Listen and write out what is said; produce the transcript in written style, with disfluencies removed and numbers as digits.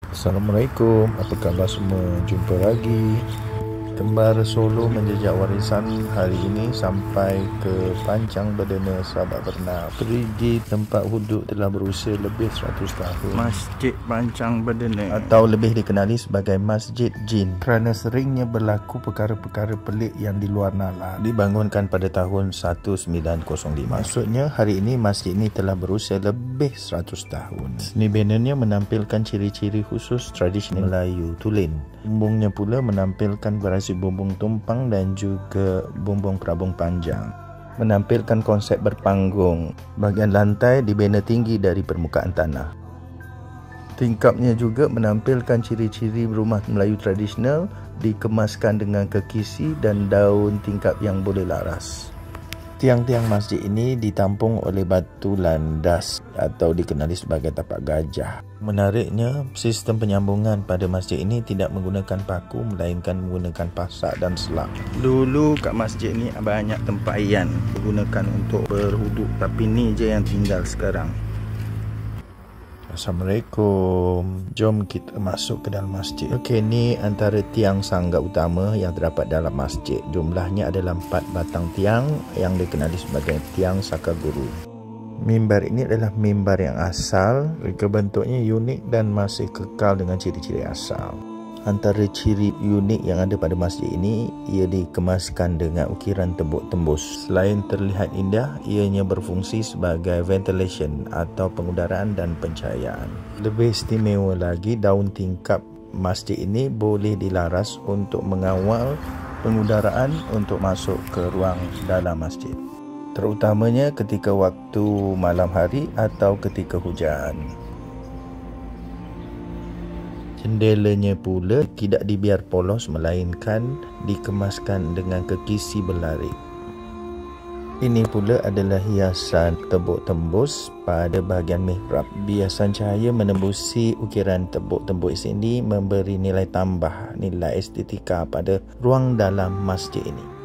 Assalamualaikum, apa khabar semua? Jumpa lagi. Kembar Solo menjejak warisan hari ini sampai ke Pancang Berdana Sabak Bernam. Perigi tempat wuduk telah berusia lebih 100 tahun. Masjid Pancang Berdana, atau lebih dikenali sebagai Masjid Jin, kerana seringnya berlaku perkara-perkara pelik yang di luar nalar. Dibangunkan pada tahun 1905. Maksudnya hari ini masjid ini telah berusia lebih 100 tahun. Seni bannernya menampilkan ciri-ciri khusus tradisional Melayu Tulen. Bumbungnya pula menampilkan variasi bumbung tumpang dan juga bumbung perabung panjang. Menampilkan konsep berpanggung. Bahagian lantai dibina tinggi dari permukaan tanah. Tingkapnya juga menampilkan ciri-ciri rumah Melayu tradisional, dikemaskan dengan kekisi dan daun tingkap yang boleh laras. Tiang-tiang masjid ini ditampung oleh batu landas atau dikenali sebagai tapak gajah. Menariknya, sistem penyambungan pada masjid ini tidak menggunakan paku melainkan menggunakan pasak dan selang. dulu kat masjid ni banyak tempayan digunakan untuk berwuduk, tapi ni je yang tinggal sekarang. Assalamualaikum. Jom kita masuk ke dalam masjid. Okey, ni antara tiang sanggah utama yang terdapat dalam masjid. Jumlahnya adalah 4 batang tiang yang dikenali sebagai tiang saka guru. Mimbar ini adalah mimbar yang asal, bentuknya unik dan masih kekal dengan ciri-ciri asal. Antara ciri unik yang ada pada masjid ini, ia dikemaskan dengan ukiran tembok tembus. Selain terlihat indah, ianya berfungsi sebagai ventilation atau pengudaraan dan pencahayaan. Lebih istimewa lagi, daun tingkap masjid ini boleh dilaras untuk mengawal pengudaraan untuk masuk ke ruang dalam masjid, terutamanya ketika waktu malam hari atau ketika hujan. Jendelanya pula tidak dibiar polos melainkan dikemaskan dengan kekisi berlarik. Ini pula adalah hiasan tembok tembus pada bahagian mihrab. Biasan cahaya menembusi ukiran tembok tembus ini memberi nilai tambah, nilai estetika pada ruang dalam masjid ini.